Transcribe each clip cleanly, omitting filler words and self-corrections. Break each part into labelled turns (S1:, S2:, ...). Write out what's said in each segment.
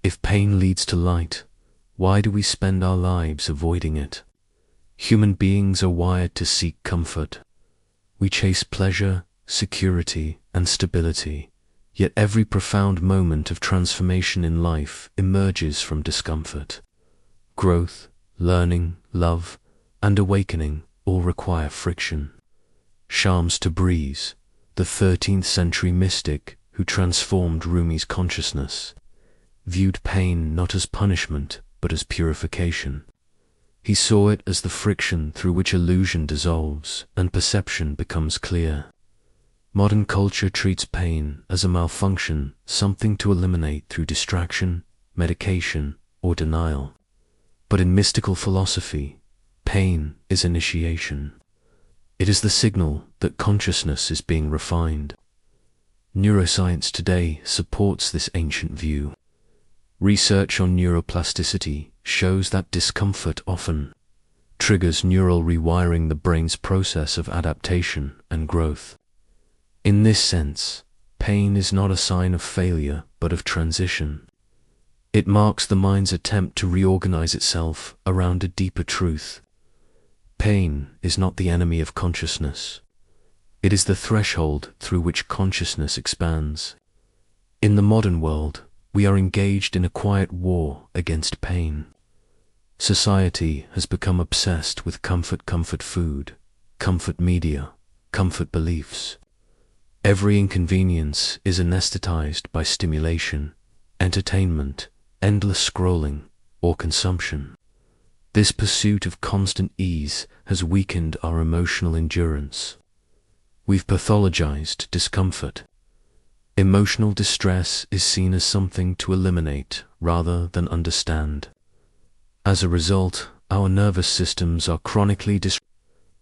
S1: If pain leads to light, why do we spend our lives avoiding it? Human beings are wired to seek comfort. We chase pleasure, security, and stability, yet every profound moment of transformation in life emerges from discomfort. Growth, learning, love, and awakening all require friction. Shams Tabreez, the 13th century mystic who transformed Rumi's consciousness, viewed pain not as punishment but as purification. He saw it as the friction through which illusion dissolves and perception becomes clear. Modern culture treats pain as a malfunction, something to eliminate through distraction, medication, or denial. But in mystical philosophy, pain is initiation. It is the signal that consciousness is being refined. Neuroscience today supports this ancient view. Research on neuroplasticity shows that discomfort often triggers neural rewiring, the brain's process of adaptation and growth. In this sense, pain is not a sign of failure but of transition. It marks the mind's attempt to reorganize itself around a deeper truth. Pain is not the enemy of consciousness. It is the threshold through which consciousness expands. In the modern world, we are engaged in a quiet war against pain. Society has become obsessed with comfort food, comfort media, comfort beliefs. Every inconvenience is anesthetized by stimulation, entertainment, endless scrolling, or consumption. This pursuit of constant ease has weakened our emotional endurance. We've pathologized discomfort. Emotional distress is seen as something to eliminate rather than understand. As a result, our nervous systems are chronically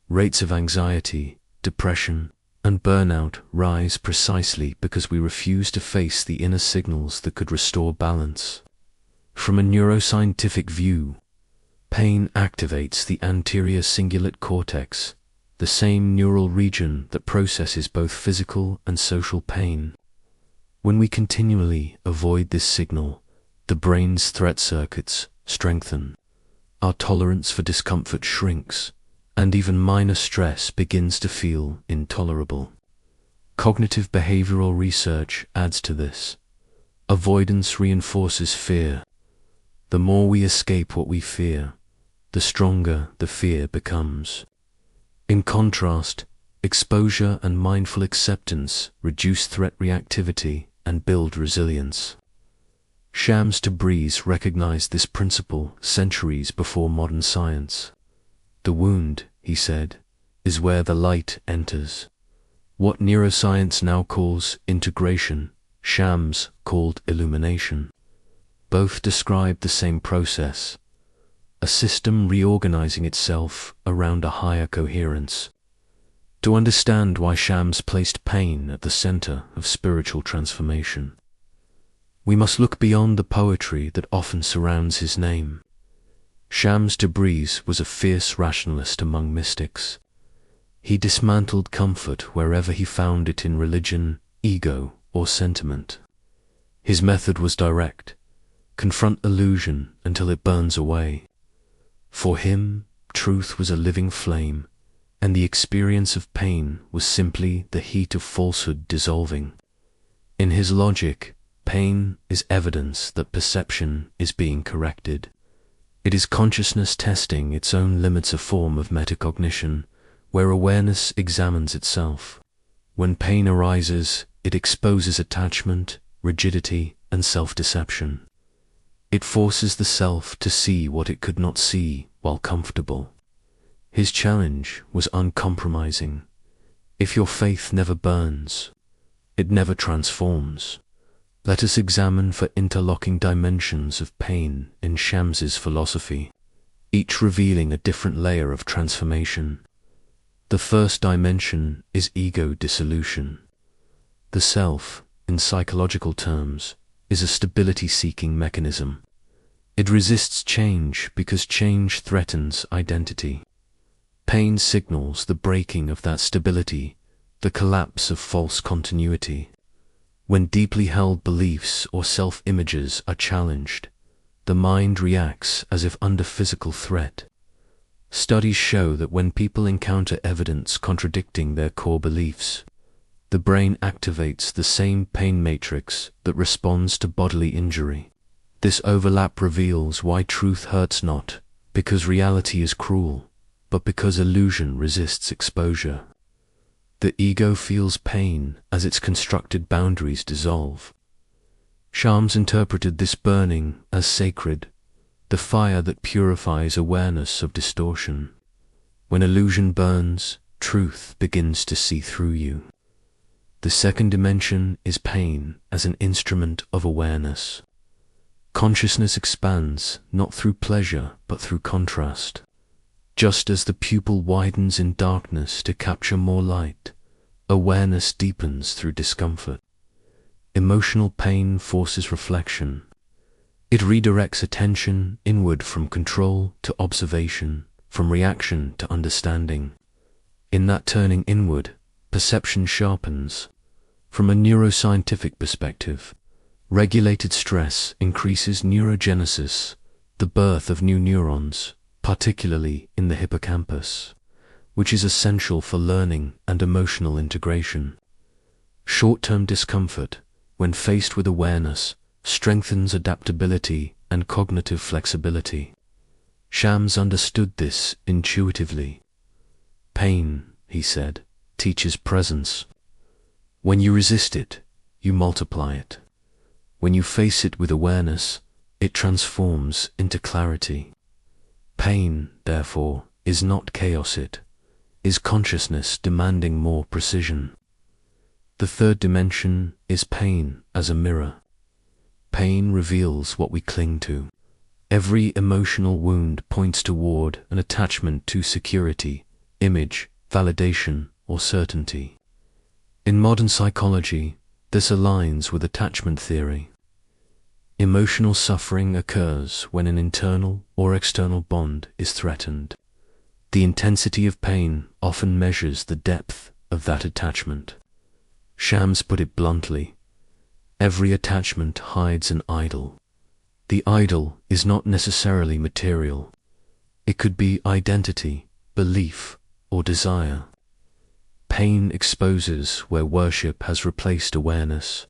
S1: Rates of anxiety, depression, and burnout rise precisely because we refuse to face the inner signals that could restore balance. From a neuroscientific view, pain activates the anterior cingulate cortex, the same neural region that processes both physical and social pain. When we continually avoid this signal, the brain's threat circuits strengthen, our tolerance for discomfort shrinks, and even minor stress begins to feel intolerable. Cognitive behavioral research adds to this. Avoidance reinforces fear. The more we escape what we fear, the stronger the fear becomes. In contrast, exposure and mindful acceptance reduce threat reactivity and build resilience. Shams Tabreez recognized this principle centuries before modern science. The wound, he said, is where the light enters. What neuroscience now calls integration, Shams called illumination. Both describe the same process, a system reorganizing itself around a higher coherence. To understand why Shams placed pain at the center of spiritual transformation, we must look beyond the poetry that often surrounds his name. Shams Tabreez was a fierce rationalist among mystics. He dismantled comfort wherever he found it in religion, ego, or sentiment. His method was direct. Confront illusion until it burns away. For him, truth was a living flame, and the experience of pain was simply the heat of falsehood dissolving. In his logic, pain is evidence that perception is being corrected. It is consciousness testing its own limits, a form of metacognition, where awareness examines itself. When pain arises, it exposes attachment, rigidity, and self-deception. It forces the self to see what it could not see while comfortable. His challenge was uncompromising. If your faith never burns, it never transforms. Let us examine for interlocking dimensions of pain in Shams's philosophy, each revealing a different layer of transformation. The first dimension is ego dissolution. The self, in psychological terms, is a stability-seeking mechanism. It resists change because change threatens identity. Pain signals the breaking of that stability, the collapse of false continuity. When deeply held beliefs or self-images are challenged, the mind reacts as if under physical threat. Studies show that when people encounter evidence contradicting their core beliefs, the brain activates the same pain matrix that responds to bodily injury. This overlap reveals why truth hurts not because reality is cruel, but because illusion resists exposure. The ego feels pain as its constructed boundaries dissolve. Shams interpreted this burning as sacred, the fire that purifies awareness of distortion. When illusion burns, truth begins to see through you. The second dimension is pain as an instrument of awareness. Consciousness expands not through pleasure but through contrast. Just as the pupil widens in darkness to capture more light, awareness deepens through discomfort. Emotional pain forces reflection. It redirects attention inward from control to observation, from reaction to understanding. In that turning inward, perception sharpens. From a neuroscientific perspective, regulated stress increases neurogenesis, the birth of new neurons, particularly in the hippocampus, which is essential for learning and emotional integration. Short-term discomfort, when faced with awareness, strengthens adaptability and cognitive flexibility. Shams understood this intuitively. Pain, he said, teaches presence. When you resist it, you multiply it. When you face it with awareness, it transforms into clarity. Pain, therefore, is not chaos, it is consciousness demanding more precision. The third dimension is pain as a mirror. Pain reveals what we cling to. Every emotional wound points toward an attachment to security, image, validation, or certainty. In modern psychology, this aligns with attachment theory. Emotional suffering occurs when an internal or external bond is threatened. The intensity of pain often measures the depth of that attachment. Shams put it bluntly, every attachment hides an idol. The idol is not necessarily material. It could be identity, belief, or desire. Pain exposes where worship has replaced awareness.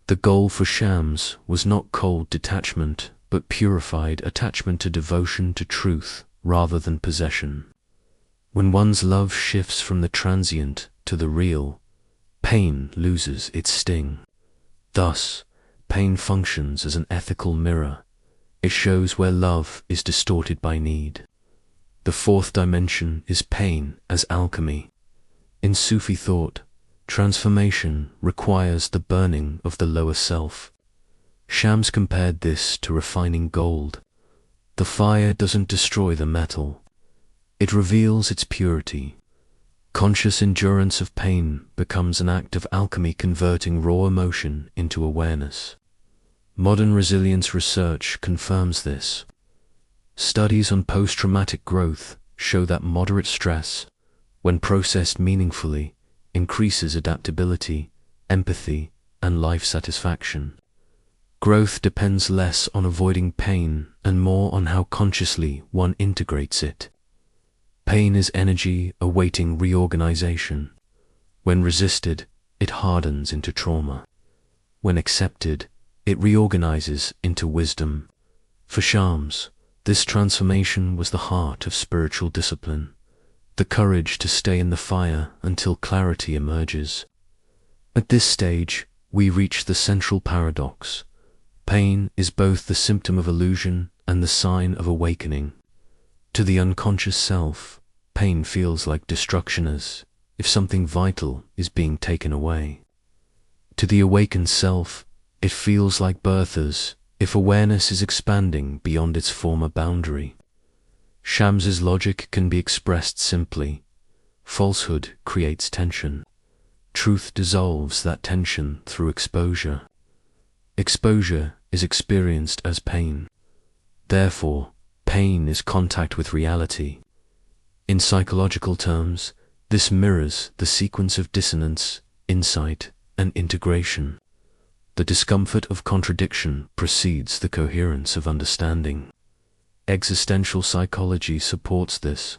S1: The goal for Shams was not cold detachment, but purified attachment to devotion to truth rather than possession. When one's love shifts from the transient to the real, pain loses its sting. Thus, pain functions as an ethical mirror. It shows where love is distorted by need. The fourth dimension is pain as alchemy. In Sufi thought, transformation requires the burning of the lower self. Shams compared this to refining gold. The fire doesn't destroy the metal. It reveals its purity. Conscious endurance of pain becomes an act of alchemy, converting raw emotion into awareness. Modern resilience research confirms this. Studies on post-traumatic growth show that moderate stress, when processed meaningfully, increases adaptability, empathy, and life satisfaction. Growth depends less on avoiding pain and more on how consciously one integrates it. Pain is energy awaiting reorganization. When resisted, it hardens into trauma. When accepted, it reorganizes into wisdom. For Shams, this transformation was the heart of spiritual discipline, the courage to stay in the fire until clarity emerges. At this stage, we reach the central paradox. Pain is both the symptom of illusion and the sign of awakening. To the unconscious self, pain feels like destruction, as if something vital is being taken away. To the awakened self, it feels like birth, as if awareness is expanding beyond its former boundary. Shams's logic can be expressed simply. Falsehood creates tension. Truth dissolves that tension through exposure. Exposure is experienced as pain. Therefore, pain is contact with reality. In psychological terms, this mirrors the sequence of dissonance, insight, and integration. The discomfort of contradiction precedes the coherence of understanding. Existential psychology supports this.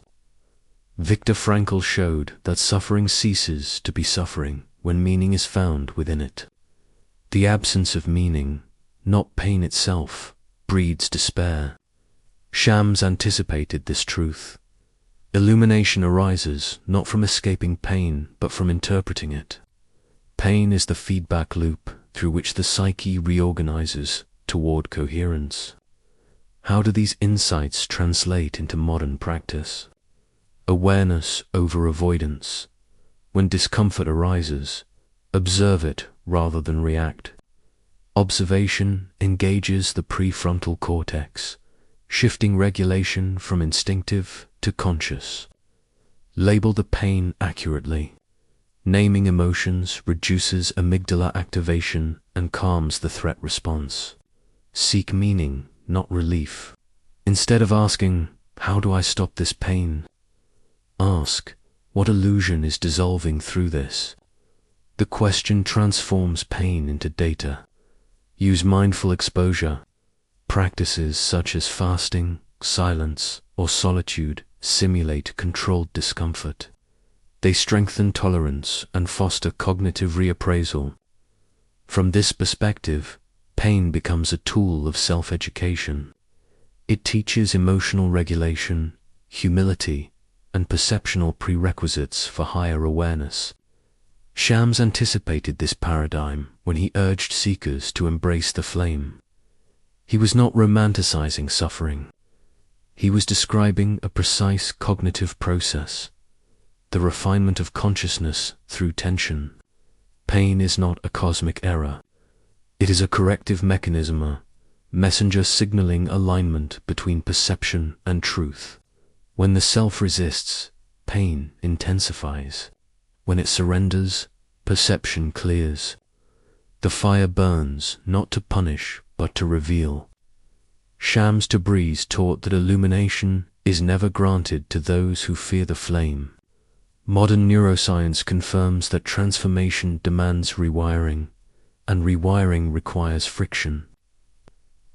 S1: Viktor Frankl showed that suffering ceases to be suffering when meaning is found within it. The absence of meaning, not pain itself, breeds despair. Shams anticipated this truth. Illumination arises not from escaping pain, but from interpreting it. Pain is the feedback loop through which the psyche reorganizes toward coherence. How do these insights translate into modern practice? Awareness over avoidance. When discomfort arises, observe it rather than react. Observation engages the prefrontal cortex, shifting regulation from instinctive to conscious. Label the pain accurately. Naming emotions reduces amygdala activation and calms the threat response. Seek meaning, not relief. Instead of asking, "How do I stop this pain?" ask, "What illusion is dissolving through this?" The question transforms pain into data. Use mindful exposure. Practices such as fasting, silence, or solitude simulate controlled discomfort. They strengthen tolerance and foster cognitive reappraisal. From this perspective, pain becomes a tool of self-education. It teaches emotional regulation, humility, and perceptual prerequisites for higher awareness. Shams anticipated this paradigm when he urged seekers to embrace the flame. He was not romanticizing suffering. He was describing a precise cognitive process, the refinement of consciousness through tension. Pain is not a cosmic error. It is a corrective mechanism, a messenger signaling alignment between perception and truth. When the self resists, pain intensifies. When it surrenders, perception clears. The fire burns not to punish but to reveal. Shams Tabreez taught that illumination is never granted to those who fear the flame. Modern neuroscience confirms that transformation demands rewiring, and rewiring requires friction.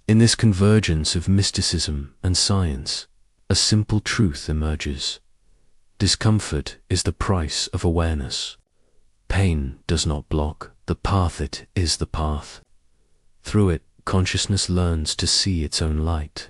S1: In this convergence of mysticism and science, a simple truth emerges. Discomfort is the price of awareness. Pain does not block the path, it is the path. Through it, consciousness learns to see its own light.